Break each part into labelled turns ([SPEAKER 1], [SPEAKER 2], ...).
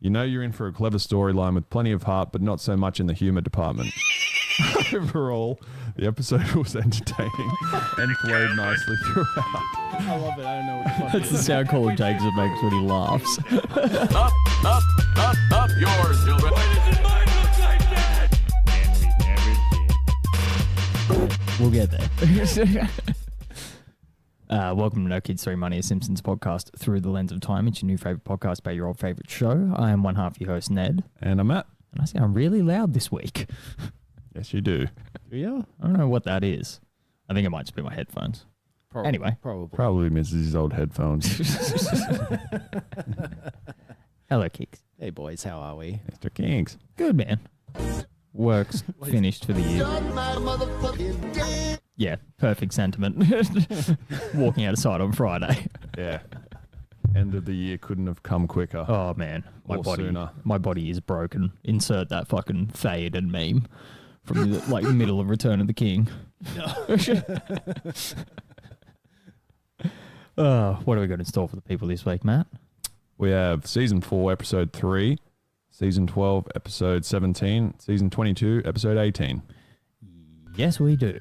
[SPEAKER 1] You know you're in for a clever storyline with plenty of heart, but not so much in the humour department. Overall, the episode was entertaining and flowed nicely throughout.
[SPEAKER 2] I love it. I don't know what the fuck.
[SPEAKER 3] That's the sound Colin Kegs makes when he laughs.
[SPEAKER 4] Up yours, children. Why does it mine look like that?
[SPEAKER 3] We'll get there. Welcome to No Kids 3 Money, a Simpsons podcast through the lens of time. It's your new favourite podcast about your old favourite show. I am one half your host, Ned.
[SPEAKER 1] And I'm Matt.
[SPEAKER 3] And I sound really loud this week.
[SPEAKER 1] Yes, you do.
[SPEAKER 2] Yeah.
[SPEAKER 3] I don't know what that is. I think it might just be my headphones. Anyway.
[SPEAKER 1] Probably misses his old headphones.
[SPEAKER 3] Hello, Kegs.
[SPEAKER 2] Hey, boys. How are we?
[SPEAKER 1] Mr. Kings.
[SPEAKER 3] Good, man. Work's finished for the year. Yeah, perfect sentiment. Walking outside on Friday.
[SPEAKER 1] Yeah. End of the year couldn't have come quicker.
[SPEAKER 3] Oh, man.
[SPEAKER 1] Or sooner.
[SPEAKER 3] My body is broken. Insert that fucking faded meme from the middle of Return of the King. What do we got in store for the people this week, Matt?
[SPEAKER 1] We have Season 4, Episode 3, Season 12, Episode 17, Season 22, Episode 18.
[SPEAKER 3] Yes, we do.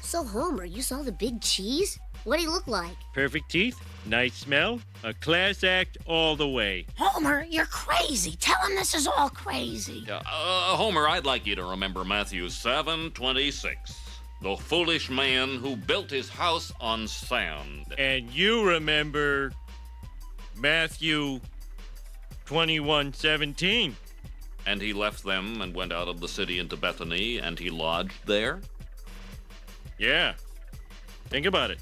[SPEAKER 5] So, Homer, you saw the big cheese? What'd he look like?
[SPEAKER 6] Perfect teeth, nice smell, a class act all the way.
[SPEAKER 5] Homer, you're crazy. Tell him this is all crazy.
[SPEAKER 4] Homer, I'd like you to remember Matthew 7:26. The foolish man who built his house on sand.
[SPEAKER 6] And you remember Matthew 21:17.
[SPEAKER 4] And he left them and went out of the city into Bethany, and he lodged there?
[SPEAKER 6] Yeah. Think about it.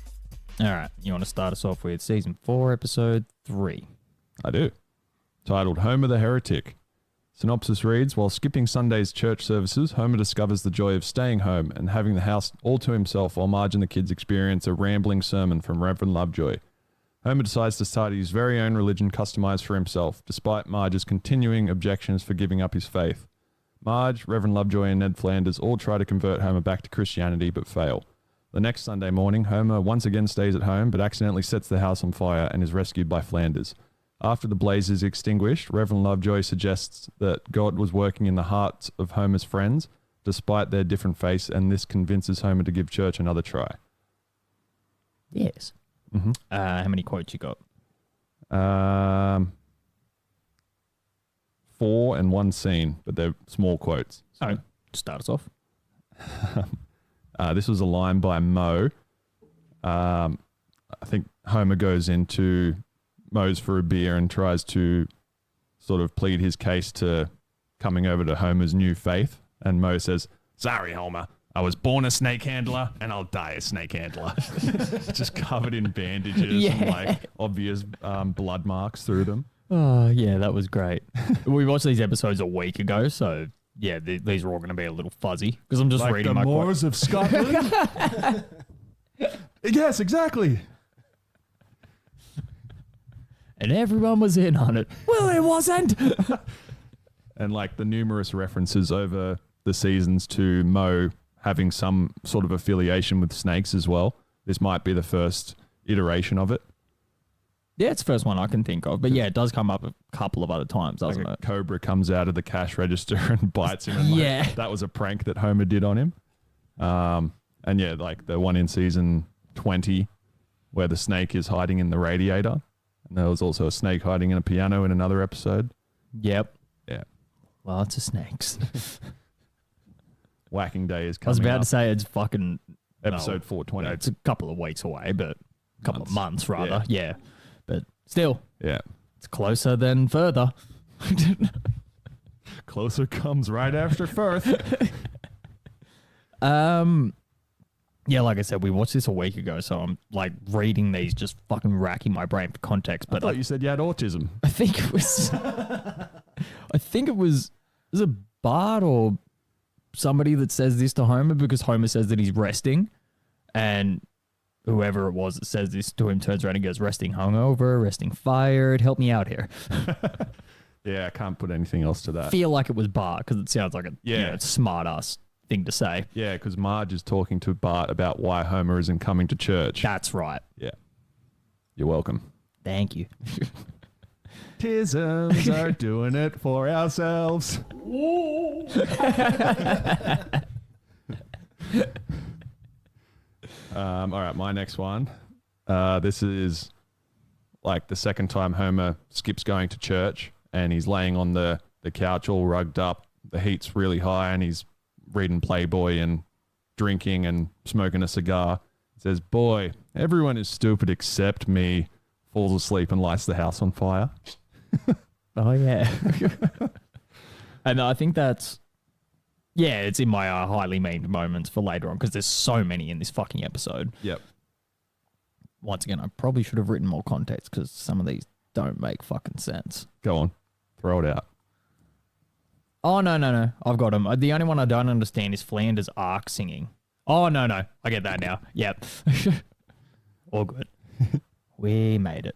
[SPEAKER 3] All right. You want to start us off with Season 4, Episode 3?
[SPEAKER 1] I do. Titled Homer the Heretic. Synopsis reads, while skipping Sunday's church services, Homer discovers the joy of staying home and having the house all to himself while Marge and the kids experience a rambling sermon from Reverend Lovejoy. Homer decides to start his very own religion customized for himself, despite Marge's continuing objections for giving up his faith. Marge, Reverend Lovejoy, and Ned Flanders all try to convert Homer back to Christianity, but fail. The next Sunday morning, Homer once again stays at home, but accidentally sets the house on fire and is rescued by Flanders. After the blaze is extinguished, Reverend Lovejoy suggests that God was working in the hearts of Homer's friends, despite their different faiths, and this convinces Homer to give church another try.
[SPEAKER 3] Yes.
[SPEAKER 1] Mm-hmm.
[SPEAKER 3] How many quotes you got?
[SPEAKER 1] 4 and 1 scene, but they're small quotes. So.
[SPEAKER 3] Oh, start us off.
[SPEAKER 1] This was a line by Moe. I think Homer goes into Moe's for a beer and tries to sort of plead his case to coming over to Homer's new faith. And Moe says, sorry, Homer. I was born a snake handler and I'll die a snake handler. Just covered in bandages and obvious blood marks through them.
[SPEAKER 3] Oh, yeah, that was great. We watched these episodes a week ago, so yeah, these are all going to be a little fuzzy because I'm just reading
[SPEAKER 1] the
[SPEAKER 3] my
[SPEAKER 1] Moors of Scotland? Yes, exactly.
[SPEAKER 3] And everyone was in on it. Well, it wasn't.
[SPEAKER 1] And the numerous references over the seasons to Moe having some sort of affiliation with snakes as well. This might be the first iteration of it.
[SPEAKER 3] Yeah, it's the first one I can think of. But yeah, it does come up a couple of other times, doesn't it?
[SPEAKER 1] Cobra comes out of the cash register and bites him. And that was a prank that Homer did on him. And yeah, the one in season 20 where the snake is hiding in the radiator. And there was also a snake hiding in a piano in another episode.
[SPEAKER 3] Yep.
[SPEAKER 1] Yeah.
[SPEAKER 3] Lots of snakes.
[SPEAKER 1] Whacking Day is coming
[SPEAKER 3] I was about
[SPEAKER 1] up.
[SPEAKER 3] to say it's fucking...
[SPEAKER 1] Episode 420.
[SPEAKER 3] No, it's a couple of weeks away, but a couple of months rather. Yeah. But still.
[SPEAKER 1] Yeah.
[SPEAKER 3] It's closer than further.
[SPEAKER 1] Closer comes right after Firth.
[SPEAKER 3] Yeah, like I said, we watched this a week ago, so I'm reading these, just fucking racking my brain for context. But
[SPEAKER 1] I thought you said you had autism.
[SPEAKER 3] I think it was a Bart or somebody that says this to Homer because Homer says that he's resting, and whoever it was that says this to him turns around and goes, resting hungover, resting fired, help me out here.
[SPEAKER 1] Yeah, I can't put anything else to that.
[SPEAKER 3] I feel like it was Bart because it sounds like a smart ass thing to say.
[SPEAKER 1] Yeah, because Marge is talking to Bart about why Homer isn't coming to church.
[SPEAKER 3] That's right.
[SPEAKER 1] Yeah. You're welcome.
[SPEAKER 3] Thank you.
[SPEAKER 1] Tisms are doing it for ourselves. All right, my next one. This is like the second time Homer skips going to church, and he's laying on the couch all rugged up. The heat's really high, and he's reading Playboy and drinking and smoking a cigar. He says, "Boy, everyone is stupid except me." Falls asleep and lights the house on fire.
[SPEAKER 3] Oh, yeah. And I think that's, yeah, it's in my highly memed moments for later on because there's so many in this fucking episode.
[SPEAKER 1] Yep.
[SPEAKER 3] Once again, I probably should have written more context because some of these don't make fucking sense.
[SPEAKER 1] Go on. Throw it out.
[SPEAKER 3] Oh, no. I've got them. The only one I don't understand is Flanders' arc singing. Oh, no. I get that now. Yep. All good. We made it.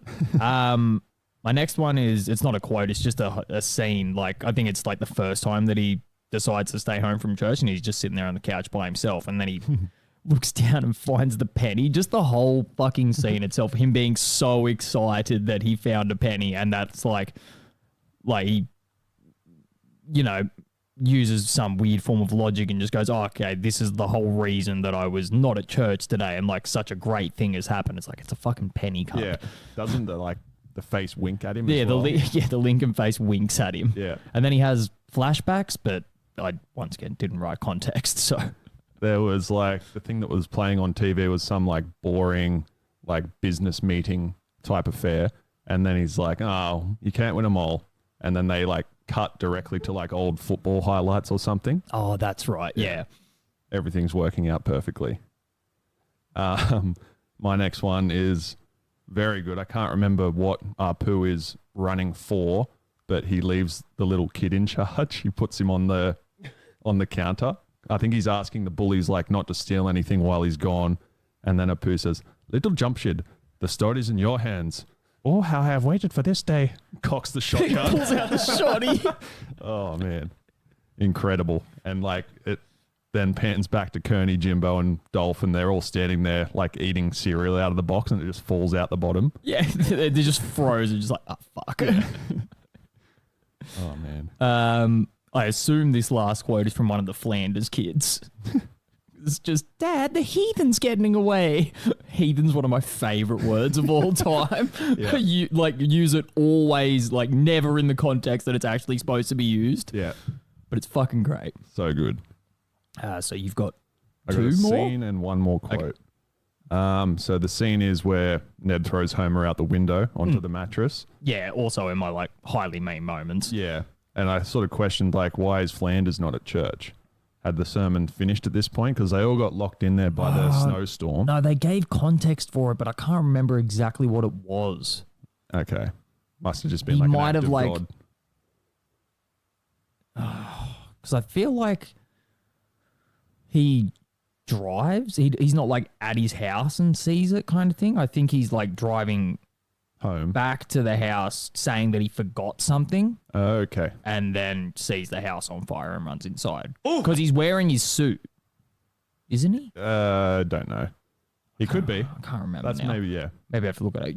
[SPEAKER 3] My next one is, it's not a quote, it's just a scene. Like, I think it's like the first time that he decides to stay home from church and he's just sitting there on the couch by himself. And then he looks down and finds the penny. Just the whole fucking scene itself, him being so excited that he found a penny. And that's like he, you know, uses some weird form of logic and just goes, oh, okay, this is the whole reason that I was not at church today. And like such a great thing has happened. It's like, it's a fucking penny cup.
[SPEAKER 1] Yeah. Doesn't the face wink at him?
[SPEAKER 3] Yeah,
[SPEAKER 1] as well?
[SPEAKER 3] the Lincoln face winks at him.
[SPEAKER 1] Yeah.
[SPEAKER 3] And then he has flashbacks, but I, once again, didn't write context. So
[SPEAKER 1] There was like the thing that was playing on TV was some like boring like business meeting type affair. And then he's like, oh, you can't win them all. And then they like cut directly to like old football highlights or something.
[SPEAKER 3] oh, that's right. Yeah.
[SPEAKER 1] Everything's working out perfectly. My next one is very good. I can't remember what Apu is running for, but he leaves the little kid in charge. He puts him on the counter. I think he's asking the bullies like not to steal anything while he's gone. And then Apu says, "Little jumpshid, the start is in your hands. Oh, how I have waited for this day." Cocks the shotgun.
[SPEAKER 3] Pulls out the shotty.
[SPEAKER 1] Oh man, incredible! And like it then pans back to Kearney, Jimbo, and Dolph, and they're all standing there like eating cereal out of the box, and it just falls out the bottom.
[SPEAKER 3] Yeah, they're just frozen, just like, oh, fuck.
[SPEAKER 1] Oh man.
[SPEAKER 3] I assume this last quote is from one of the Flanders kids. It's just, Dad, the heathen's getting away. Heathen's one of my favorite words of all time.
[SPEAKER 1] Yeah.
[SPEAKER 3] You use it always, like never in the context that it's actually supposed to be used.
[SPEAKER 1] Yeah,
[SPEAKER 3] But it's fucking great.
[SPEAKER 1] so good.
[SPEAKER 3] So you've got
[SPEAKER 1] I got
[SPEAKER 3] two
[SPEAKER 1] a
[SPEAKER 3] more?
[SPEAKER 1] scene and one more quote. So the scene is where Ned throws Homer out the window onto the mattress.
[SPEAKER 3] Yeah, also in my like highly meme moments.
[SPEAKER 1] Yeah, and I sort of questioned like, why is Flanders not at church? Had the sermon finished at this point? Because they all got locked in there by the snowstorm.
[SPEAKER 3] No, they gave context for it, but I can't remember exactly what it was.
[SPEAKER 1] Okay, must have just been
[SPEAKER 3] He
[SPEAKER 1] like
[SPEAKER 3] might
[SPEAKER 1] an act
[SPEAKER 3] have,
[SPEAKER 1] of
[SPEAKER 3] like-
[SPEAKER 1] God.
[SPEAKER 3] Because I feel like he drives. He's not like at his house and sees it kind of thing. I think he's like driving
[SPEAKER 1] Home.
[SPEAKER 3] back to the house saying that he forgot something
[SPEAKER 1] Okay.
[SPEAKER 3] and then sees the house on fire and runs inside. Because he's wearing his suit. Isn't he?
[SPEAKER 1] Don't know. He could be.
[SPEAKER 3] I can't remember
[SPEAKER 1] That's
[SPEAKER 3] now.
[SPEAKER 1] maybe, yeah.
[SPEAKER 3] Maybe I have to look at it.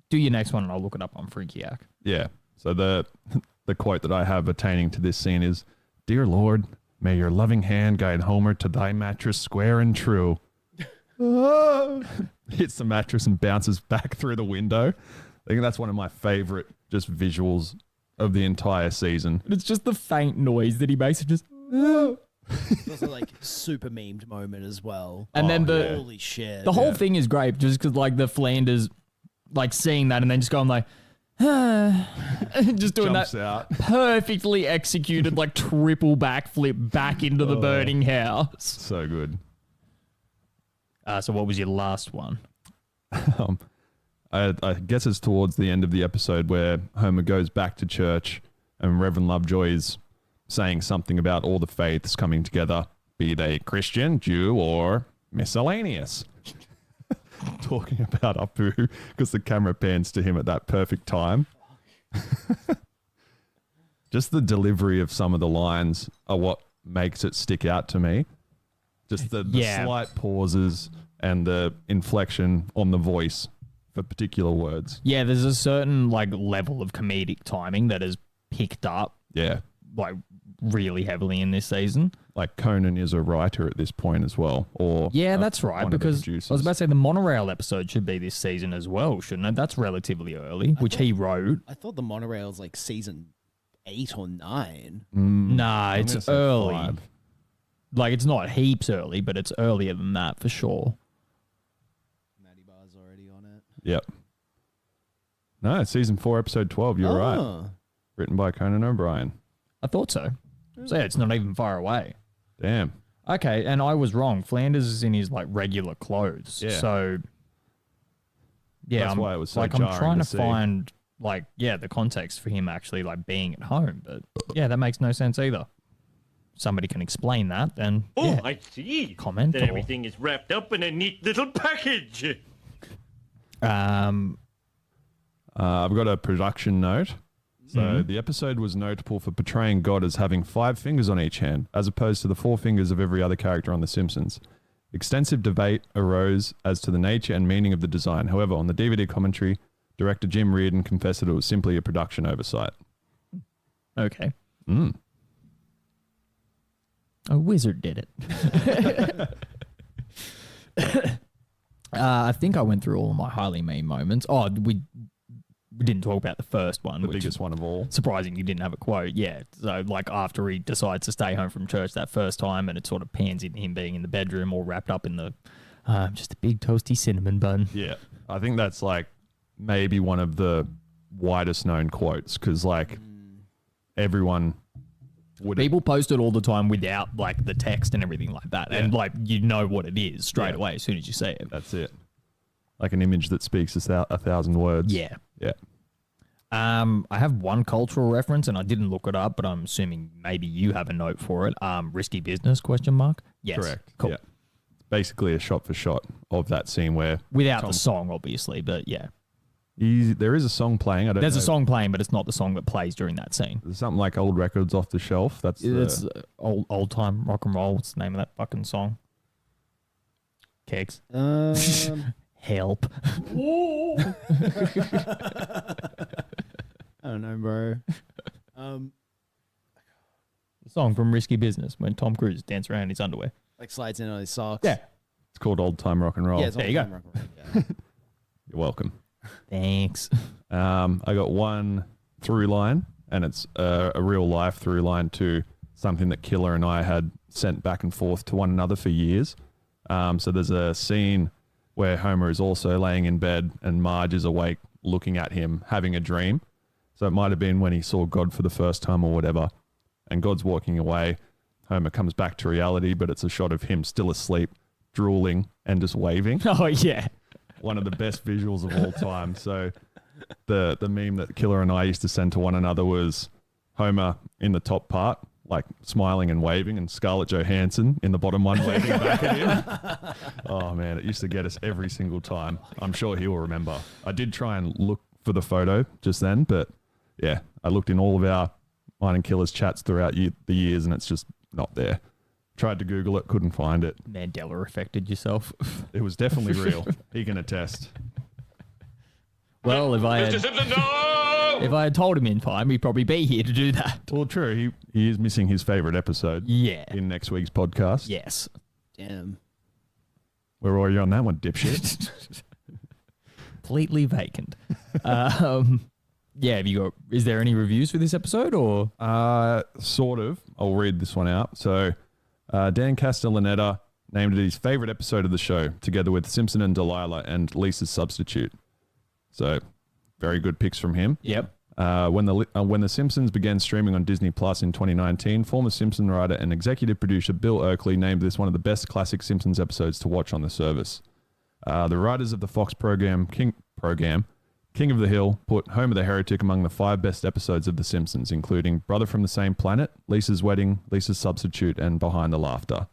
[SPEAKER 3] Do your next one and I'll look it up on Freakiac.
[SPEAKER 1] Yeah. So the quote that I have attaining to this scene is, "Dear Lord, may your loving hand guide Homer to thy mattress square and true." Hits the mattress and bounces back through the window. I think that's one of my favorite just visuals of the entire season.
[SPEAKER 3] And it's just the faint noise that he makes. It just...
[SPEAKER 2] It's also like super memed moment as well.
[SPEAKER 3] And then the
[SPEAKER 2] Holy shit.
[SPEAKER 3] the whole thing is great just because like the Flanders like seeing that and then just going like just doing
[SPEAKER 1] Jumps
[SPEAKER 3] that
[SPEAKER 1] out.
[SPEAKER 3] perfectly executed like triple backflip back into the burning house.
[SPEAKER 1] So good.
[SPEAKER 3] So what was your last one?
[SPEAKER 1] I guess it's towards the end of the episode where Homer goes back to church and Reverend Lovejoy is saying something about all the faiths coming together, be they Christian, Jew, or miscellaneous. Talking about Apu because the camera pans to him at that perfect time. Just the delivery of some of the lines are what makes it stick out to me. Just the
[SPEAKER 3] Yeah.
[SPEAKER 1] slight pauses and the inflection on the voice for particular words.
[SPEAKER 3] Yeah, there's a certain like level of comedic timing that has picked up
[SPEAKER 1] Yeah.
[SPEAKER 3] like really heavily in this season.
[SPEAKER 1] Like Conan is a writer at this point as well. Or
[SPEAKER 3] Yeah, that's right.
[SPEAKER 1] one of the
[SPEAKER 3] Because I
[SPEAKER 1] producers.
[SPEAKER 3] was about to say the monorail episode should be this season as well, shouldn't it? That's relatively early, which he wrote.
[SPEAKER 2] I thought the monorail's like season 8 or 9.
[SPEAKER 3] Nah,
[SPEAKER 1] I'm
[SPEAKER 3] it's
[SPEAKER 1] gonna say
[SPEAKER 3] early.
[SPEAKER 1] 5.
[SPEAKER 3] Like it's not heaps early, but it's earlier than that for sure.
[SPEAKER 2] Matty Bar's already on it.
[SPEAKER 1] Yep. No, it's season 4, episode 12. You're right.
[SPEAKER 2] Oh.
[SPEAKER 1] Written by Conan O'Brien.
[SPEAKER 3] I thought so. So yeah, it's not even far away.
[SPEAKER 1] Damn.
[SPEAKER 3] Okay, and I was wrong. Flanders is in his like regular clothes.
[SPEAKER 1] Yeah.
[SPEAKER 3] So yeah,
[SPEAKER 1] That's
[SPEAKER 3] I'm,
[SPEAKER 1] why it was so
[SPEAKER 3] like I'm
[SPEAKER 1] jarring
[SPEAKER 3] trying
[SPEAKER 1] to
[SPEAKER 3] to
[SPEAKER 1] see.
[SPEAKER 3] find like the context for him actually like being at home, but yeah, that makes no sense either. Somebody can explain that, then
[SPEAKER 6] Oh,
[SPEAKER 3] yeah.
[SPEAKER 6] I see.
[SPEAKER 3] Comment
[SPEAKER 6] Then
[SPEAKER 3] or-
[SPEAKER 6] everything is wrapped up in a neat little package.
[SPEAKER 3] Um,
[SPEAKER 1] I've got a production note. So
[SPEAKER 3] Mm-hmm.
[SPEAKER 1] the episode was notable for portraying God as having 5 fingers on each hand, as opposed to the 4 fingers of every other character on The Simpsons. Extensive debate arose as to the nature and meaning of the design. However, on the DVD commentary, director Jim Reardon confessed that it was simply a production oversight.
[SPEAKER 3] okay. A wizard did it. I think I went through all of my highly meme moments. Oh, we didn't talk about the first one,
[SPEAKER 1] The
[SPEAKER 3] which
[SPEAKER 1] biggest
[SPEAKER 3] is
[SPEAKER 1] one of all.
[SPEAKER 3] surprising you didn't have a quote. Yeah, so like after he decides to stay home from church that first time, and it sort of pans into him being in the bedroom, all wrapped up in the just a big toasty cinnamon bun.
[SPEAKER 1] Yeah. I think that's like maybe one of the widest known quotes because like everyone would
[SPEAKER 3] People post it all the time without like the text and everything like that, and
[SPEAKER 1] Yeah.
[SPEAKER 3] like you know what it is straight
[SPEAKER 1] Yeah.
[SPEAKER 3] away as soon as you see it.
[SPEAKER 1] That's it. Like an image that speaks 1,000 words.
[SPEAKER 3] Yeah.
[SPEAKER 1] Yeah.
[SPEAKER 3] I have one cultural reference, and I didn't look it up, but I'm assuming maybe you have a note for it. Risky business? Question mark. Yes.
[SPEAKER 1] Correct.
[SPEAKER 3] Cool.
[SPEAKER 1] Yeah. Basically a shot for shot of that scene where
[SPEAKER 3] Without
[SPEAKER 1] Tom-
[SPEAKER 3] the song, obviously, but yeah,
[SPEAKER 1] there is a song playing. I don't
[SPEAKER 3] there's
[SPEAKER 1] know.
[SPEAKER 3] a song playing, but it's not the song that plays during that scene.
[SPEAKER 1] There's something like old records off the shelf. That's
[SPEAKER 3] It's old time rock and roll. What's the name of that fucking song? Kegs. Help.
[SPEAKER 2] I don't know, bro.
[SPEAKER 3] The song from Risky Business when Tom Cruise danced around in his underwear.
[SPEAKER 2] Like slides in on his socks.
[SPEAKER 3] Yeah.
[SPEAKER 1] it's called old time rock and roll.
[SPEAKER 2] Yeah, it's
[SPEAKER 3] There
[SPEAKER 2] all
[SPEAKER 3] you go.
[SPEAKER 2] time rock and roll, yeah.
[SPEAKER 1] You're welcome.
[SPEAKER 3] Thanks.
[SPEAKER 1] I got one through line, and it's a real life through line to something that Killer and I had sent back and forth to one another for years. So there's a scene where Homer is also laying in bed and Marge is awake looking at him having a dream. So it might have been when he saw God for the first time or whatever, and God's walking away. Homer comes back to reality, but it's a shot of him still asleep, drooling and just waving.
[SPEAKER 3] Oh yeah.
[SPEAKER 1] One of the best visuals of all time. So the meme that Killer and I used to send to one another was Homer in the top part, like smiling and waving, and Scarlett Johansson in the bottom one waving back at him. Oh man, it used to get us every single time. I'm sure he will remember. I did try and look for the photo just then, but yeah, I looked in all of our Mine and Killer's chats throughout the years, and it's just not there. Tried to Google it, couldn't find it.
[SPEAKER 3] Mandela affected yourself.
[SPEAKER 1] It was definitely real. He can attest.
[SPEAKER 3] Well, if I
[SPEAKER 4] Mr.
[SPEAKER 3] had,
[SPEAKER 4] Simpson, no!
[SPEAKER 3] if I had told him in time, he'd probably be here to do that.
[SPEAKER 1] Well, true. He is missing his favorite episode
[SPEAKER 3] Yeah.
[SPEAKER 1] in next week's podcast.
[SPEAKER 3] Yes.
[SPEAKER 2] Damn.
[SPEAKER 1] Where were you on that one, dipshit?
[SPEAKER 3] Completely vacant. Yeah, have you got? Is there any reviews for this episode or?
[SPEAKER 1] Sort of. I'll read this one out. So, Dan Castellaneta named it his favorite episode of the show, together with Simpson and Delilah and Lisa's Substitute. So, very good picks from him.
[SPEAKER 3] Yep.
[SPEAKER 1] When the Simpsons began streaming on Disney Plus in 2019, former Simpson writer and executive producer Bill Oakley named this one of the best classic Simpsons episodes to watch on the service. The writers of the Fox program King of the Hill put Homer the Heretic among the 5 best episodes of The Simpsons, including Brother from the Same Planet, Lisa's Wedding, Lisa's Substitute, and Behind the Laughter.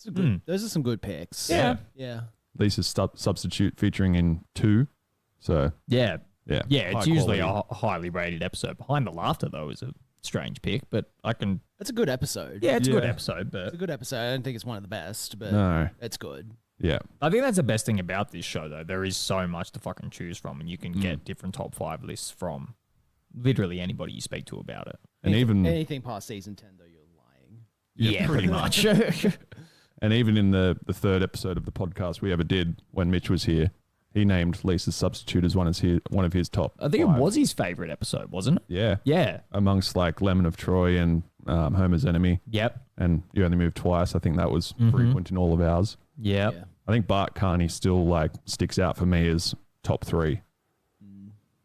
[SPEAKER 2] Those are some good picks.
[SPEAKER 3] Yeah.
[SPEAKER 2] Yeah.
[SPEAKER 1] Lisa's Substitute featuring in 2. So,
[SPEAKER 3] Yeah.
[SPEAKER 1] yeah.
[SPEAKER 3] Yeah,
[SPEAKER 1] high
[SPEAKER 3] it's usually
[SPEAKER 1] quality.
[SPEAKER 3] a highly rated episode. Behind the Laughter, though, is a strange pick, but I can.
[SPEAKER 2] It's a good episode.
[SPEAKER 3] Yeah, it's a good
[SPEAKER 1] Yeah.
[SPEAKER 3] episode, but
[SPEAKER 2] It's a good episode. I don't think it's one of the best, but
[SPEAKER 1] No.
[SPEAKER 2] it's good.
[SPEAKER 1] Yeah.
[SPEAKER 3] I think that's the best thing about this show, though. There is so much to fucking choose from, and you can get different top 5 lists from literally anybody you speak to about it.
[SPEAKER 1] And
[SPEAKER 2] anything past season 10, though, you're lying.
[SPEAKER 3] Yeah, pretty much.
[SPEAKER 1] And even in the third episode of the podcast we ever did when Mitch was here, he named Lisa's Substitute as one of his top
[SPEAKER 3] I think
[SPEAKER 1] 5.
[SPEAKER 3] it was his favorite episode, wasn't it?
[SPEAKER 1] Yeah.
[SPEAKER 3] Yeah.
[SPEAKER 1] Amongst like Lemon of Troy and Homer's Enemy.
[SPEAKER 3] Yep.
[SPEAKER 1] And You Only Move Twice. I think that was frequent in all of ours.
[SPEAKER 3] Yep.
[SPEAKER 2] Yeah.
[SPEAKER 1] I think Bart Carney still like sticks out for me as top 3.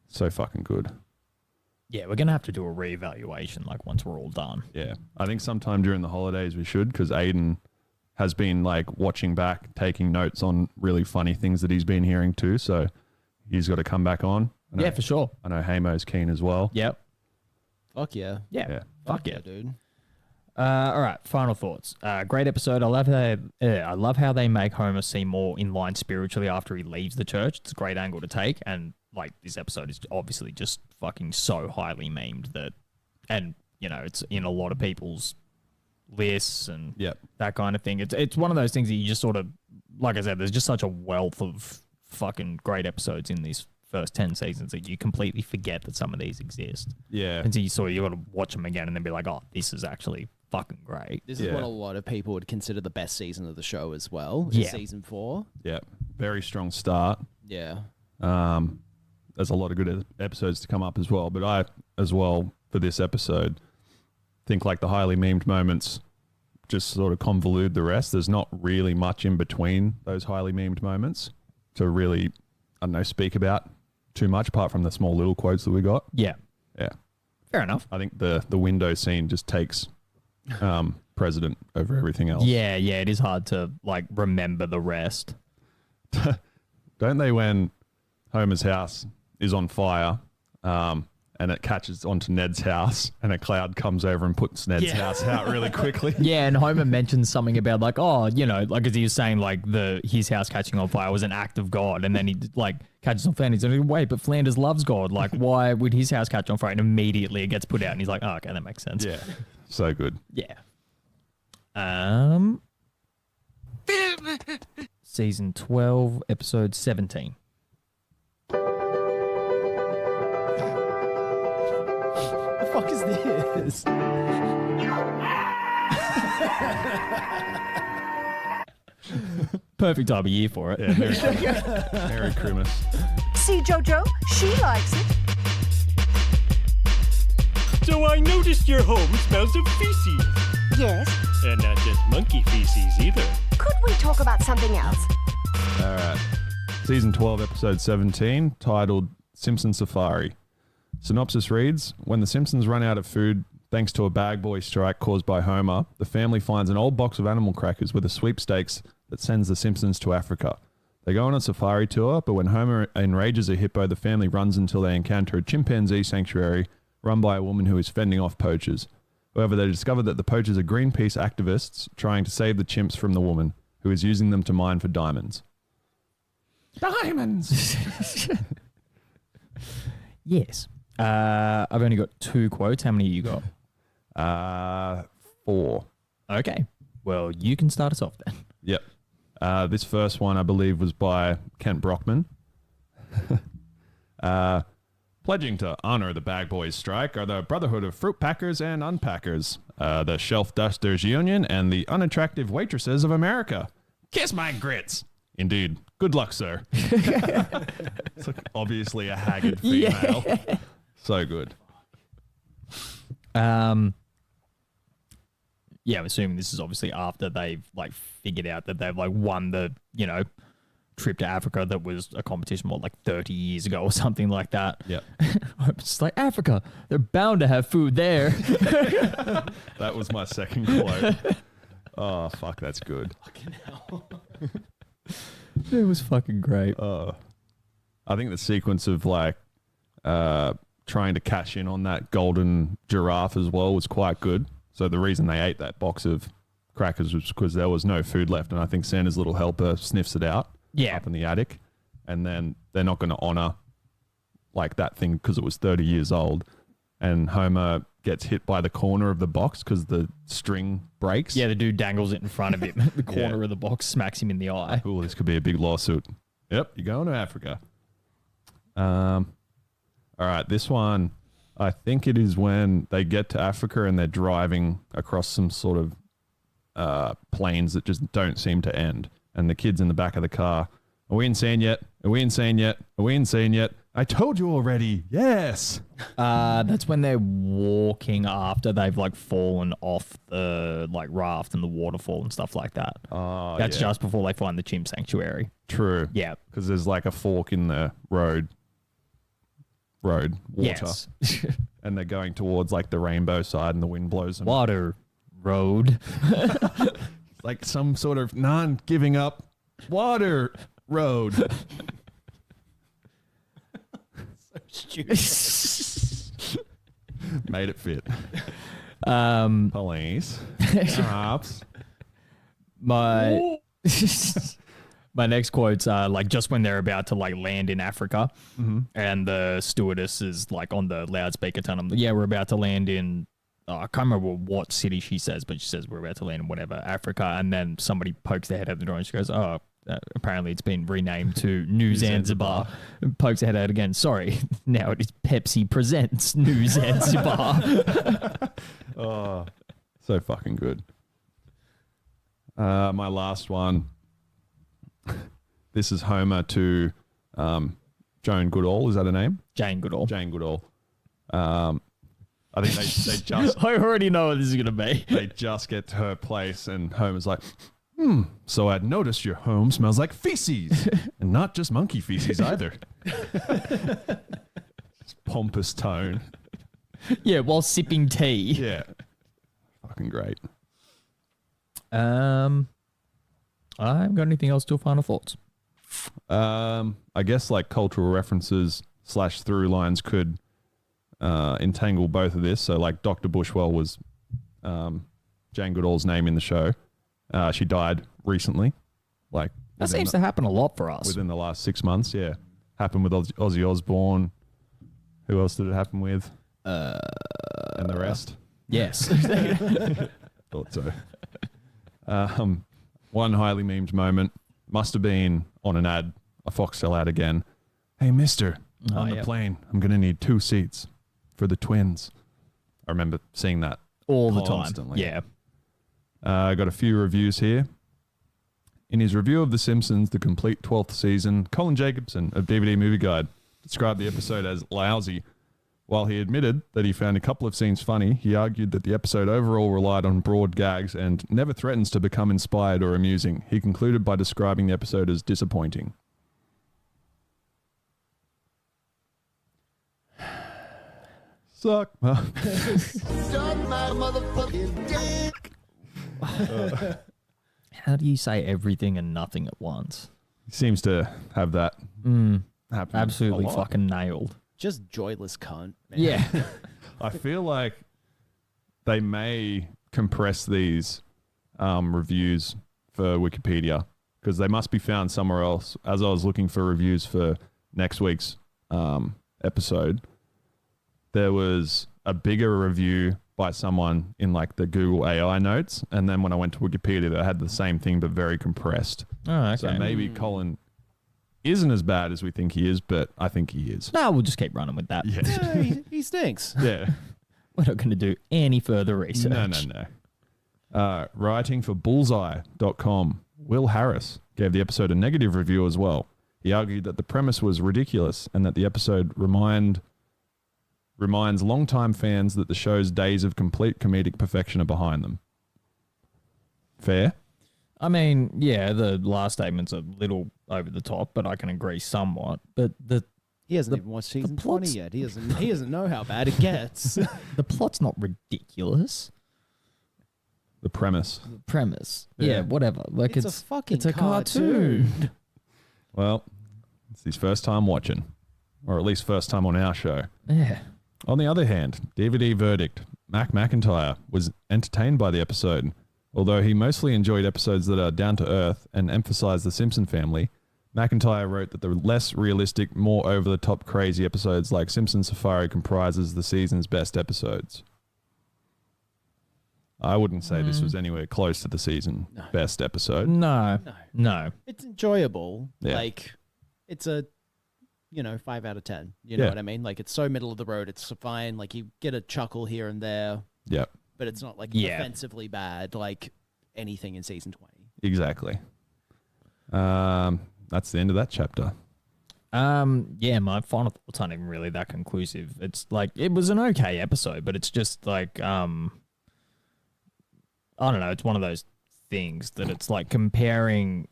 [SPEAKER 1] So fucking good.
[SPEAKER 3] Yeah, we're going to have to do a reevaluation like once we're all done.
[SPEAKER 1] Yeah. I think sometime during the holidays we should, because Aiden has been like watching back, taking notes on really funny things that he's been hearing too. So he's got to come back on.
[SPEAKER 3] Yeah, for sure.
[SPEAKER 1] I know Hamo's keen as well.
[SPEAKER 3] Yep.
[SPEAKER 2] Fuck yeah.
[SPEAKER 3] Yeah.
[SPEAKER 1] Yeah.
[SPEAKER 3] Fuck yeah.
[SPEAKER 2] dude.
[SPEAKER 3] All right, final thoughts. Great episode. I love how they make Homer seem more in line spiritually after he leaves the church. It's a great angle to take, and like this episode is obviously just fucking so highly memed that, and you know, it's in a lot of people's lists and that kind of thing. It's one of those things that you just sort of, like I said, there's just such a wealth of fucking great episodes in these first 10 seasons that you completely forget that some of these exist.
[SPEAKER 1] Yeah.
[SPEAKER 3] And so you got to watch them again and then be like, oh, this is actually fucking great.
[SPEAKER 2] This is what a lot of people would consider the best season of the show as well.
[SPEAKER 3] Yeah.
[SPEAKER 2] Season 4.
[SPEAKER 1] Yeah. Very strong start.
[SPEAKER 2] Yeah.
[SPEAKER 1] There's a lot of good episodes to come up as well. But I, as well, for this episode, think like the highly memed moments just sort of convolute the rest. There's not really much in between those highly memed moments to really, I don't know, speak about too much apart from the small little quotes that we got.
[SPEAKER 3] Yeah.
[SPEAKER 1] Yeah.
[SPEAKER 3] Fair enough.
[SPEAKER 1] I think the window scene just takes precedent over everything else.
[SPEAKER 3] Yeah, it is hard to like remember the rest.
[SPEAKER 1] Don't they, when Homer's house is on fire and it catches onto Ned's house and a cloud comes over and puts Ned's house out really quickly?
[SPEAKER 3] Yeah, and Homer mentions something about like, oh, you know, like as he was saying, like his house catching on fire was an act of God, and then he like catches on fire and he's like, wait, but Flanders loves God. Like, why would his house catch on fire? And immediately it gets put out, and he's like, oh, okay, that makes sense.
[SPEAKER 1] Yeah, so good.
[SPEAKER 3] Yeah. Season 12, episode 17.
[SPEAKER 2] The fuck is this?
[SPEAKER 3] Perfect time of year for it.
[SPEAKER 1] Yeah, Merry Christmas.
[SPEAKER 7] See, Jojo, she likes it.
[SPEAKER 6] So I noticed your home smells of feces.
[SPEAKER 7] Yes.
[SPEAKER 6] And not just monkey feces either.
[SPEAKER 7] Could we talk about something else?
[SPEAKER 1] All right. Season 12, episode 17, titled Simpson Safari. Synopsis reads, when the Simpsons run out of food thanks to a bag boy strike caused by Homer, the family finds an old box of animal crackers with a sweepstakes that sends the Simpsons to Africa. They go on a safari tour, but when Homer enrages a hippo, the family runs until they encounter a chimpanzee sanctuary run by a woman who is fending off poachers. However, they discover that the poachers are Greenpeace activists trying to save the chimps from the woman, who is using them to mine for diamonds. Diamonds!
[SPEAKER 3] Yes. I've only got 2 quotes. How many you got?
[SPEAKER 1] 4.
[SPEAKER 3] Okay. Well, you can start us off then.
[SPEAKER 1] Yep. This first one, I believe, was by Kent Brockman. Pledging to honor the Bag Boys strike are the Brotherhood of Fruit Packers and Unpackers, the Shelf Dusters Union, and the Unattractive Waitresses of America. Kiss my grits. Indeed. Good luck, sir. It's like obviously a haggard female. Yeah. So good.
[SPEAKER 3] Yeah, I'm assuming this is obviously after they've like figured out that they've like won the, you know, trip to Africa that was a competition like 30 years ago or something like that.
[SPEAKER 1] Yeah.
[SPEAKER 3] It's just like, Africa, they're bound to have food there.
[SPEAKER 1] That was my second quote. Oh, fuck, that's good.
[SPEAKER 2] Fucking hell.
[SPEAKER 3] It was fucking great.
[SPEAKER 1] I think the sequence of like trying to cash in on that golden giraffe as well was quite good. So the reason they ate that box of crackers was because there was no food left, and I think Santa's little helper sniffs it out up in the attic, and then they're not going to honor like that thing because it was 30 years old. and Homer gets hit by the corner of the box because the string breaks.
[SPEAKER 3] Yeah, the dude dangles it in front of him. The corner of the box smacks him in the eye.
[SPEAKER 1] Oh, this could be a big lawsuit. Yep, you're going to Africa. All right, this one, I think it is when they get to Africa and they're driving across some sort of plains that just don't seem to end. And the kid's in the back of the car. Are we insane yet? Are we insane yet? Are we insane yet? I told you already. Yes.
[SPEAKER 3] That's when they're walking after they've like fallen off the like raft and the waterfall and stuff like that.
[SPEAKER 1] Oh,
[SPEAKER 3] That's just before they find the chimp sanctuary.
[SPEAKER 1] True.
[SPEAKER 3] Yeah.
[SPEAKER 1] Because there's like a fork in the road, water.
[SPEAKER 3] Yes.
[SPEAKER 1] And they're going towards like the rainbow side and the wind blows them.
[SPEAKER 3] Water, road.
[SPEAKER 1] Like some sort of non-giving up water road.
[SPEAKER 2] Stupid.
[SPEAKER 1] Made it fit. Police. Cops.
[SPEAKER 3] My my next quotes are like just when they're about to like land in Africa, and the stewardess is like on the loudspeaker telling them, "Yeah, we're about to land in." I can't remember what city she says, but she says we're about to land in whatever Africa, and then somebody pokes their head out the door and she goes, "Oh, apparently it's been renamed to New Zanzibar." Pokes her head out again. Sorry, now it is Pepsi presents New Zanzibar.
[SPEAKER 1] Oh, so fucking good. My last one. This is Homer to Joan Goodall. Is that her name?
[SPEAKER 3] Jane Goodall.
[SPEAKER 1] Jane Goodall. I think they just
[SPEAKER 3] I already know what this is gonna be.
[SPEAKER 1] they just get to her place and Homer's like, so I'd noticed your home smells like feces. And not just monkey feces either. Pompous tone.
[SPEAKER 3] Yeah, while sipping tea.
[SPEAKER 1] Yeah. Fucking great.
[SPEAKER 3] I haven't got anything else to final thoughts.
[SPEAKER 1] I guess like cultural references / through lines could entangle both of this. So like Dr. Bushwell was Jane Goodall's name in the show. She died recently. Like
[SPEAKER 3] That seems to happen a lot for us.
[SPEAKER 1] within the last 6 months. Yeah. Happened with Ozzy Osbourne. Who else did it happen with? And the rest?
[SPEAKER 3] Yes.
[SPEAKER 1] Thought so. One highly memed moment must have been on an ad, a Foxtel ad again. Hey, mister, on the plane, I'm going to need 2 seats for the twins. I remember seeing that
[SPEAKER 3] All the
[SPEAKER 1] constantly.
[SPEAKER 3] time. Yeah.
[SPEAKER 1] I got a few reviews here. In his review of The Simpsons, the complete 12th season, Colin Jacobson of DVD Movie Guide described the episode as lousy. While he admitted that he found a couple of scenes funny, he argued that the episode overall relied on broad gags and never threatens to become inspired or amusing. He concluded by describing the episode as disappointing. Suck my motherfucking dick.
[SPEAKER 3] How do you say everything and nothing at once?
[SPEAKER 1] He seems to have that happen.
[SPEAKER 3] Absolutely
[SPEAKER 1] a lot.
[SPEAKER 3] fucking nailed.
[SPEAKER 2] Just joyless cunt. Man.
[SPEAKER 3] Yeah.
[SPEAKER 1] I feel like they may compress these reviews for Wikipedia because they must be found somewhere else. As I was looking for reviews for next week's episode, there was a bigger review by someone in like the Google AI notes. And then when I went to Wikipedia, they had the same thing, but very compressed.
[SPEAKER 3] Oh, okay.
[SPEAKER 1] So maybe Colin isn't as bad as we think he is, but I think he is.
[SPEAKER 3] No, we'll just keep running with that.
[SPEAKER 1] Yeah.
[SPEAKER 2] Yeah, he stinks.
[SPEAKER 1] Yeah.
[SPEAKER 3] We're not going to do any further research.
[SPEAKER 1] No. Writing for bullseye.com, Will Harris gave the episode a negative review as well. He argued that the premise was ridiculous and that the episode reminds longtime fans that the show's days of complete comedic perfection are behind them. Fair?
[SPEAKER 3] I mean, yeah, the last statement's a little over the top, but I can agree somewhat. But
[SPEAKER 2] He hasn't even watched season 20
[SPEAKER 3] plot's-
[SPEAKER 2] yet. He doesn't know how bad it gets.
[SPEAKER 3] the plot's not ridiculous.
[SPEAKER 1] The premise.
[SPEAKER 3] The premise.
[SPEAKER 1] Yeah.
[SPEAKER 3] Yeah, whatever. Like
[SPEAKER 2] It's a fucking
[SPEAKER 3] it's a
[SPEAKER 2] cartoon.
[SPEAKER 3] cartoon.
[SPEAKER 1] Well, it's his first time watching, or at least first time on our show.
[SPEAKER 3] Yeah.
[SPEAKER 1] On the other hand, DVD verdict, Mac McIntyre was entertained by the episode. Although he mostly enjoyed episodes that are down to earth and emphasize the Simpson family, McIntyre wrote that the less realistic, more over-the-top crazy episodes like Simpsons Safari comprises the season's best episodes. I wouldn't say this was anywhere close to the season best episode.
[SPEAKER 3] No.
[SPEAKER 2] No.
[SPEAKER 3] No.
[SPEAKER 2] It's enjoyable.
[SPEAKER 1] Yeah.
[SPEAKER 2] Like, it's a, 5 out of 10. You know
[SPEAKER 1] Yeah.
[SPEAKER 2] what I mean? Like, it's so middle of the road. It's fine. Like, you get a chuckle here and there,
[SPEAKER 1] Yep,
[SPEAKER 2] but it's not, like,
[SPEAKER 3] Yeah.
[SPEAKER 2] offensively bad like anything in season 20.
[SPEAKER 1] exactly. That's the end of that chapter.
[SPEAKER 3] Yeah, my final thoughts aren't even really that conclusive. It's like, it was an okay episode, but it's just like, I don't know, it's one of those things that it's like comparing,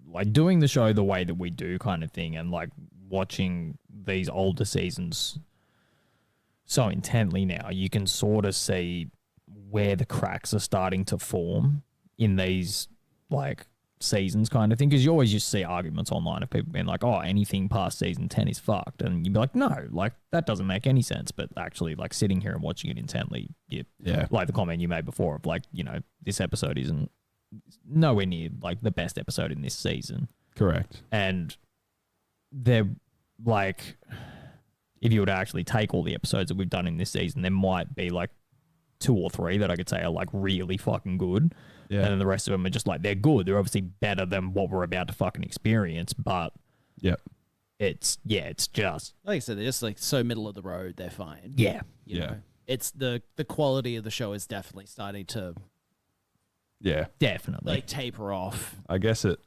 [SPEAKER 3] like doing the show the way that we do kind of thing, and like watching these older seasons so intently now, you can sort of see where the cracks are starting to form in these like seasons kind of thing, because you always just see arguments online of people being like, oh, anything past season 10 is fucked, and you'd be like, no, like that doesn't make any sense. But actually, like sitting here and watching it intently,
[SPEAKER 1] Yeah.
[SPEAKER 3] like the comment you made before of like, this episode isn't nowhere near like the best episode in this season,
[SPEAKER 1] Correct.
[SPEAKER 3] and they're like, if you were to actually take all the episodes that we've done in this season, there might be like 2 or 3 that I could say are like really fucking good.
[SPEAKER 1] Yeah.
[SPEAKER 3] And then the rest of them are just like, they're good. They're obviously better than what we're about to fucking experience, but
[SPEAKER 1] Yep.
[SPEAKER 3] it's just,
[SPEAKER 2] Like I said, they're just, like, so middle of the road. They're fine.
[SPEAKER 3] yeah.
[SPEAKER 2] You
[SPEAKER 1] Yeah.
[SPEAKER 2] know? It's the quality of the show is definitely starting to,
[SPEAKER 1] Yeah.
[SPEAKER 3] Definitely.
[SPEAKER 2] like, taper off.
[SPEAKER 1] I guess it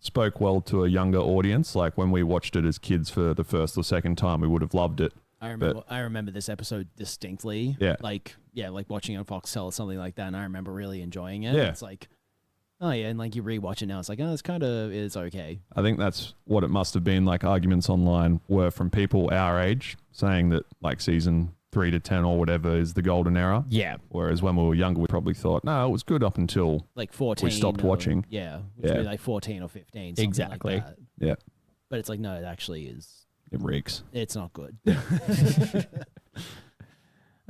[SPEAKER 1] spoke well to a younger audience. Like when we watched it as kids for the first or second time, we would have loved it.
[SPEAKER 2] I remember this episode distinctly.
[SPEAKER 1] Yeah.
[SPEAKER 2] Like watching it on Foxtel or something like that, and I remember really enjoying it.
[SPEAKER 1] Yeah.
[SPEAKER 2] It's like, oh yeah, and like you rewatch it now, it's like, oh, it's kind of is okay.
[SPEAKER 1] I think that's what it must have been. Like arguments online were from people our age saying that like season 3 to 10 or whatever is the golden era.
[SPEAKER 3] Yeah.
[SPEAKER 1] Whereas when we were younger, we probably thought, no, it was good up until
[SPEAKER 2] Like 14.
[SPEAKER 1] stopped
[SPEAKER 2] or-
[SPEAKER 1] watching.
[SPEAKER 2] Yeah. Which
[SPEAKER 1] Yeah.
[SPEAKER 2] would be like 14 or 15. Something
[SPEAKER 3] Exactly.
[SPEAKER 2] Like that.
[SPEAKER 1] yeah,
[SPEAKER 2] But it's like, no, it actually is.
[SPEAKER 1] it reeks.
[SPEAKER 2] It's not good.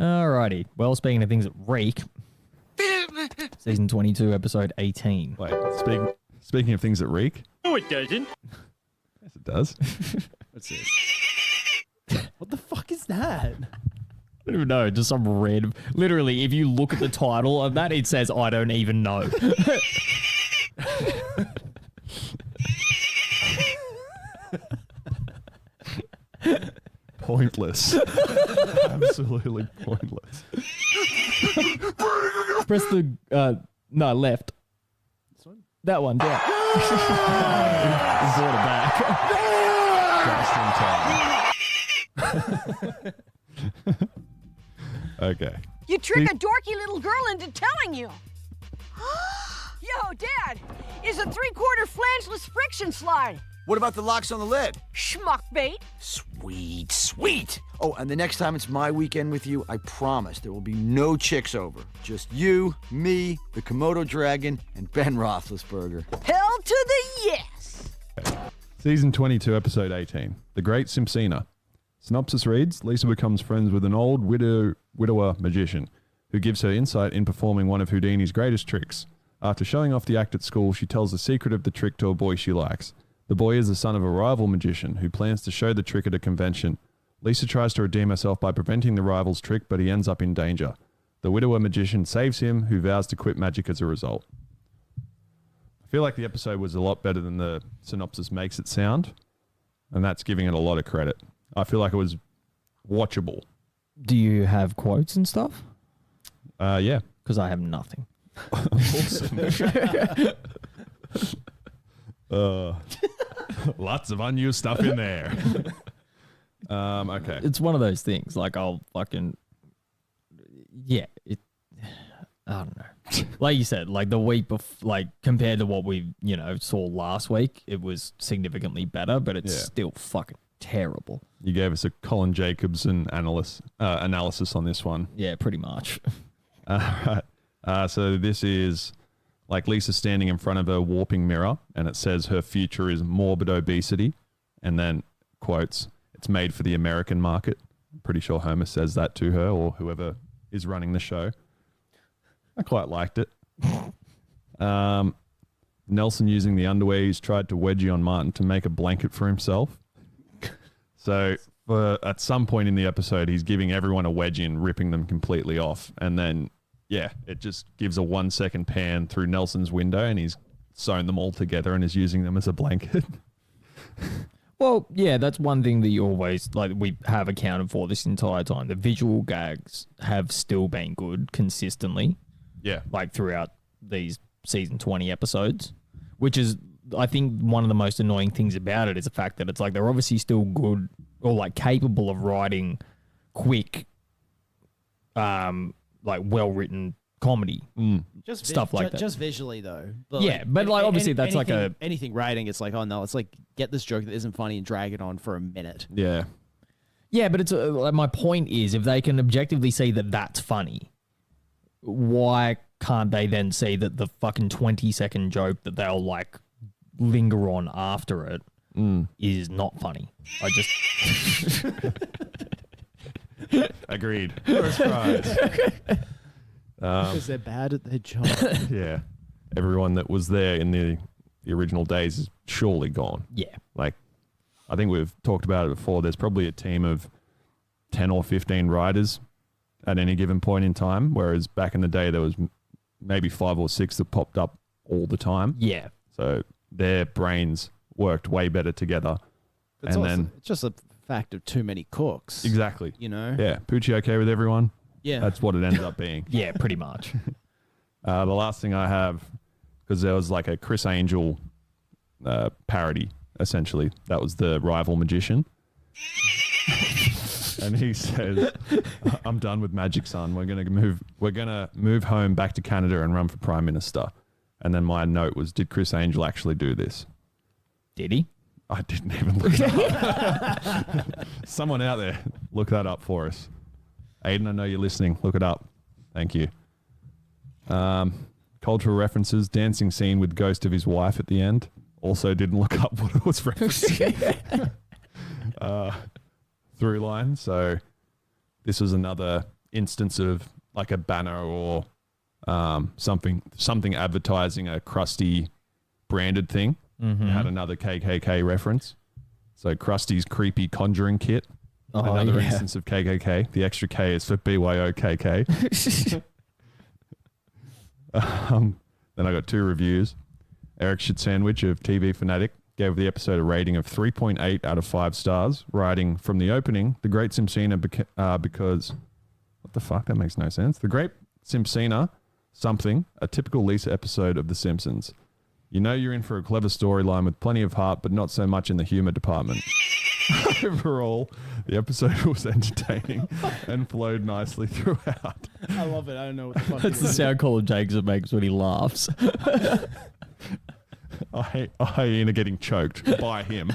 [SPEAKER 3] Alrighty. Well, speaking of things that reek, season 22, episode 18.
[SPEAKER 1] Wait, speaking of things that reek,
[SPEAKER 6] No, it doesn't.
[SPEAKER 1] yes, it does.
[SPEAKER 2] What's this? What the fuck is that?
[SPEAKER 3] I don't even know, just some random. Literally, if you look at the title of that, it says, I don't even know.
[SPEAKER 1] Pointless. Absolutely pointless.
[SPEAKER 3] Press the, no, left.
[SPEAKER 2] This one?
[SPEAKER 3] That one, down. He brought it back.
[SPEAKER 1] Just in time. Okay.
[SPEAKER 7] You trick a dorky little girl into telling you. Yo, Dad, is a 3/4 flangeless friction slide.
[SPEAKER 8] What about the locks on the lid?
[SPEAKER 7] Schmuck bait.
[SPEAKER 8] Sweet, sweet. Oh, and the next time it's my weekend with you, I promise there will be no chicks over. Just you, me, the Komodo dragon, and Ben Roethlisberger.
[SPEAKER 7] Hell to the yes.
[SPEAKER 1] Season 22, episode 18. The Great Simpsina. Synopsis reads, Lisa becomes friends with an old widower magician who gives her insight in performing one of Houdini's greatest tricks. After showing off the act at school, she tells the secret of the trick to a boy she likes. The boy is the son of a rival magician who plans to show the trick at a convention. Lisa tries to redeem herself by preventing the rival's trick, but he ends up in danger. The widower magician saves him, who vows to quit magic as a result. I feel like the episode was a lot better than the synopsis makes it sound, and that's giving it a lot of credit. I feel like it was watchable.
[SPEAKER 3] Do you have quotes and stuff?
[SPEAKER 1] Yeah.
[SPEAKER 3] Because I have nothing.
[SPEAKER 1] Awesome. Lots of unused stuff in there. Okay.
[SPEAKER 3] It's one of those things. Like, I'll fucking. Yeah. I don't know. Like you said, like the week before, like compared to what we, saw last week, it was significantly better, but it's
[SPEAKER 1] Yeah.
[SPEAKER 3] still fucking terrible.
[SPEAKER 1] You gave us a Colin Jacobson analysis on this one.
[SPEAKER 3] Yeah, pretty much.
[SPEAKER 1] Right. So this is like Lisa standing in front of a warping mirror, and it says her future is morbid obesity, and then quotes, it's made for the American market. I'm pretty sure Homer says that to her or whoever is running the show. I quite liked it. Then Nelson using the underwear he's tried to wedgie on Martin to make a blanket for himself. So at some point in the episode, he's giving everyone a wedgie and ripping them completely off. And then, yeah, it just gives a 1 second pan through Nelson's window and he's sewn them all together and is using them as a blanket.
[SPEAKER 3] Well, yeah, that's one thing that you always, like, we have accounted for this entire time. The visual gags have still been good consistently.
[SPEAKER 1] Yeah.
[SPEAKER 3] Like, throughout these season 20 episodes, which is, I think, one of the most annoying things about it is the fact that it's like they're obviously still good or, like, capable of writing quick, like, well-written comedy.
[SPEAKER 2] Just
[SPEAKER 3] stuff like that.
[SPEAKER 2] Just visually, though.
[SPEAKER 3] Yeah, but, like, obviously that's like
[SPEAKER 2] anything writing, it's like, oh, no, it's like, get this joke that isn't funny and drag it on for a minute.
[SPEAKER 1] Yeah.
[SPEAKER 3] Yeah, but it's my point is, if they can objectively see that that's funny, why can't they then see that the fucking 20-second joke that they'll, like, linger on after it is not funny? I just...
[SPEAKER 1] Agreed. First prize.
[SPEAKER 2] Because they're bad at their job.
[SPEAKER 1] Yeah. Everyone that was there in the original days is surely gone.
[SPEAKER 3] Yeah.
[SPEAKER 1] Like, I think we've talked about it before. There's probably a team of 10 or 15 writers at any given point in time, whereas back in the day there was maybe 5 or 6 that popped up all the time.
[SPEAKER 3] Yeah.
[SPEAKER 1] So their brains worked way better together.
[SPEAKER 2] It's just a fact of too many cooks.
[SPEAKER 1] Exactly.
[SPEAKER 2] You know?
[SPEAKER 1] Yeah. Poochie okay with everyone?
[SPEAKER 2] Yeah.
[SPEAKER 1] That's what it ended up being.
[SPEAKER 3] Yeah, pretty much.
[SPEAKER 1] The last thing I have, because there was like a Chris Angel parody, essentially. That was the rival magician. And he says, I'm done with Magic Son. We're gonna move home back to Canada and run for Prime Minister. And then my note was, did Chris Angel actually do this?
[SPEAKER 3] Did he?
[SPEAKER 1] I didn't even look it up. Someone out there, look that up for us. Aiden, I know you're listening. Look it up. Thank you. Cultural references, dancing scene with ghost of his wife at the end. Also didn't look up what it was referencing. Through line. So this was another instance of like a banner or something advertising a Krusty branded thing. Mm-hmm. It had another KKK reference. So Krusty's creepy conjuring kit. Another instance of KKK. The extra K is for BYOKK. Then I got 2 reviews. Eric Sandwich of TV Fanatic gave the episode a rating of 3.8 out of 5 stars, writing from the opening, The Great Simpsona because... What the fuck? That makes no sense. The Great Simpsona, something, a typical Lisa episode of The Simpsons. You know you're in for a clever storyline with plenty of heart, but not so much in the humor department. Overall, the episode was entertaining and flowed nicely throughout.
[SPEAKER 2] I love it. I don't know what the fuck
[SPEAKER 3] That's the sound Colin Jacobs makes when he laughs.
[SPEAKER 1] I hyena getting choked by him.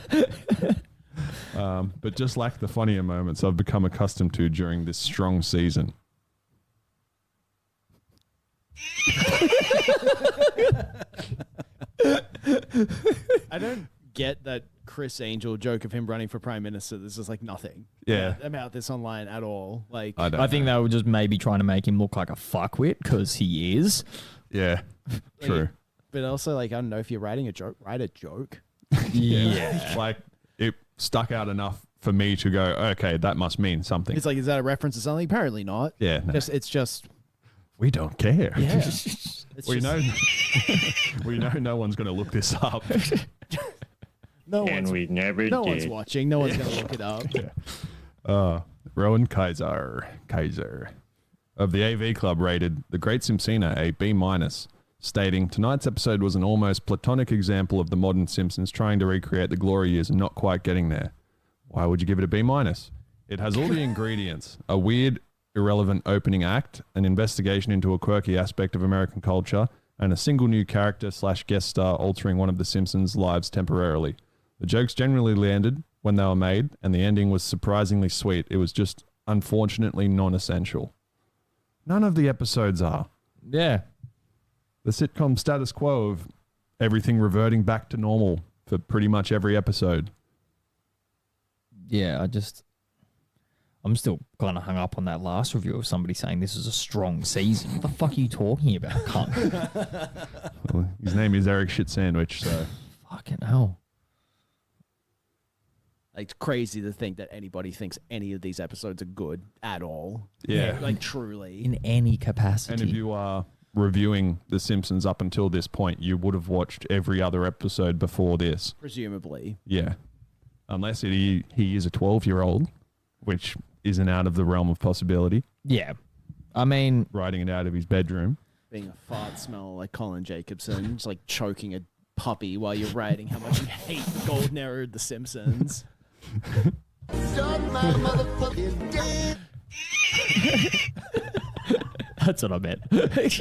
[SPEAKER 1] But just like the funnier moments I've become accustomed to during this strong season.
[SPEAKER 2] I don't get that Chris Angel joke of him running for Prime Minister. There's just like nothing about this online at all. Like,
[SPEAKER 3] I think they were just maybe trying to make him look like a fuckwit because he is.
[SPEAKER 1] Yeah, true.
[SPEAKER 2] But also, like, I don't know, if you're writing a joke, write a joke.
[SPEAKER 3] Yeah.
[SPEAKER 1] Like, it stuck out enough for me to go, okay, that must mean something.
[SPEAKER 2] It's like, is that a reference to something? Apparently not.
[SPEAKER 1] Yeah. No.
[SPEAKER 2] It's just...
[SPEAKER 1] We don't care.
[SPEAKER 2] Yeah.
[SPEAKER 1] We know no one's going to look this up.
[SPEAKER 2] No
[SPEAKER 6] we never
[SPEAKER 2] no
[SPEAKER 6] did.
[SPEAKER 2] one's watching. No one's going to look it up.
[SPEAKER 1] Rowan Kaiser of the AV Club rated The Great Simpsona a B-, stating, tonight's episode was an almost platonic example of the modern Simpsons trying to recreate the glory years and not quite getting there. Why would you give it a B-? It has all the ingredients, a weird, irrelevant opening act, an investigation into a quirky aspect of American culture, and a single new character / guest star altering one of the Simpsons' lives temporarily. The jokes generally landed when they were made, and the ending was surprisingly sweet. It was just unfortunately non-essential. None of the episodes are.
[SPEAKER 3] Yeah.
[SPEAKER 1] The sitcom status quo of everything reverting back to normal for pretty much every episode.
[SPEAKER 3] Yeah, I'm still kind of hung up on that last review of somebody saying this is a strong season. What the fuck are you talking about, cunt?
[SPEAKER 1] Well, his name is Eric Shit Sandwich, so.
[SPEAKER 3] Fucking hell.
[SPEAKER 2] It's crazy to think that anybody thinks any of these episodes are good at all.
[SPEAKER 1] Yeah.
[SPEAKER 2] Like, truly.
[SPEAKER 3] In any capacity.
[SPEAKER 1] And if you are reviewing The Simpsons up until this point, you would have watched every other episode before this.
[SPEAKER 2] Presumably.
[SPEAKER 1] Yeah. Unless he is a 12-year-old, which isn't out of the realm of possibility.
[SPEAKER 3] Yeah. I mean...
[SPEAKER 1] Writing it out of his bedroom.
[SPEAKER 2] Being a fart smell like Colin Jacobson, just like choking a puppy while you're writing how much you hate the golden era of The Simpsons.
[SPEAKER 3] That's what I meant.
[SPEAKER 2] That's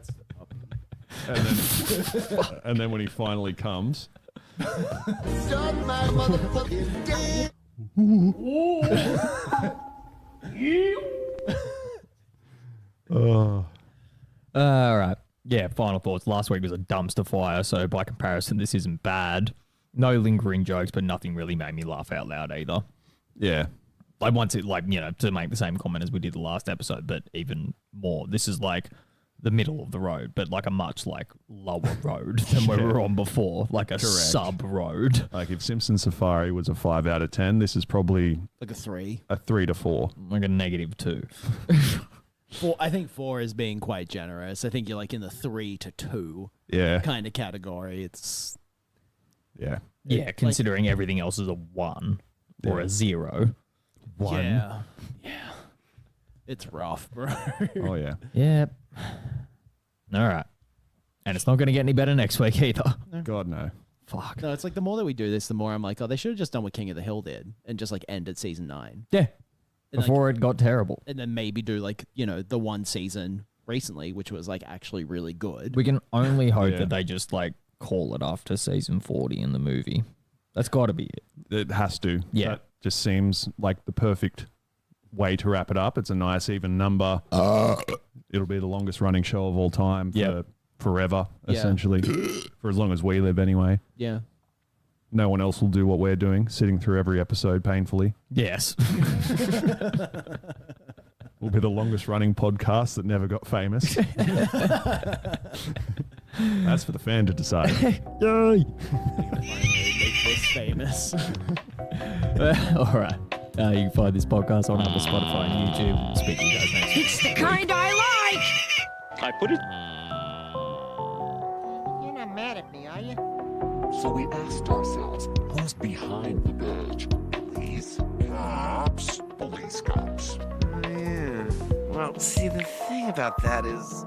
[SPEAKER 2] the puppy.
[SPEAKER 1] And then when he finally comes...
[SPEAKER 3] All right. Yeah, final thoughts. Last week was a dumpster fire, so by comparison, this isn't bad. No lingering jokes, but nothing really made me laugh out loud either.
[SPEAKER 1] Yeah.
[SPEAKER 3] Like once it, like, you know, to make the same comment as we did the last episode, but even more. This is like the middle of the road, but like a much like lower road than where we were on before, like a sub road.
[SPEAKER 1] Like if Simpson Safari was a 5 out of 10, this is probably
[SPEAKER 2] Like a 3.
[SPEAKER 1] a 3 to 4.
[SPEAKER 3] Like a -2.
[SPEAKER 2] 4. I think 4 is being quite generous. I think you're like in the 3 to 2
[SPEAKER 1] Yeah.
[SPEAKER 2] kind of category. It's
[SPEAKER 1] Yeah.
[SPEAKER 3] Yeah, considering everything else is a 1 or a 0.
[SPEAKER 1] 1.
[SPEAKER 2] Yeah. It's rough, bro.
[SPEAKER 1] Oh, yeah.
[SPEAKER 3] Yep. All right. And it's not going to get any better next week either.
[SPEAKER 1] God, no.
[SPEAKER 3] Fuck.
[SPEAKER 2] No, it's like the more that we do this, the more I'm like, oh, they should have just done what King of the Hill did and just like end at season 9.
[SPEAKER 3] Yeah.
[SPEAKER 2] And
[SPEAKER 3] Before it got terrible.
[SPEAKER 2] And then maybe do like, you know, the one season recently, which was like actually really good.
[SPEAKER 3] We can only hope that they just like call it after season 40 in the movie. That's got to be it.
[SPEAKER 1] It has to.
[SPEAKER 3] Yeah.
[SPEAKER 1] That just seems like the perfect way to wrap it up. It's a nice even number. It'll be the longest running show of all time for forever, essentially. For as long as we live anyway.
[SPEAKER 2] Yeah.
[SPEAKER 1] No one else will do what we're doing, sitting through every episode painfully.
[SPEAKER 3] Yes.
[SPEAKER 1] We'll be the longest running podcast that never got famous. That's for the fan to decide.
[SPEAKER 3] Yay!
[SPEAKER 2] Finally make this famous.
[SPEAKER 3] All right. You can find this podcast on Apple, Spotify, and YouTube. Speak to you guys next week.
[SPEAKER 7] It's the kind I like.
[SPEAKER 6] I put it.
[SPEAKER 9] You're not mad at me, are you?
[SPEAKER 10] So we asked ourselves, who's behind the badge? Police? Cops? Police cops.
[SPEAKER 9] Yeah. Well, see, the thing about that is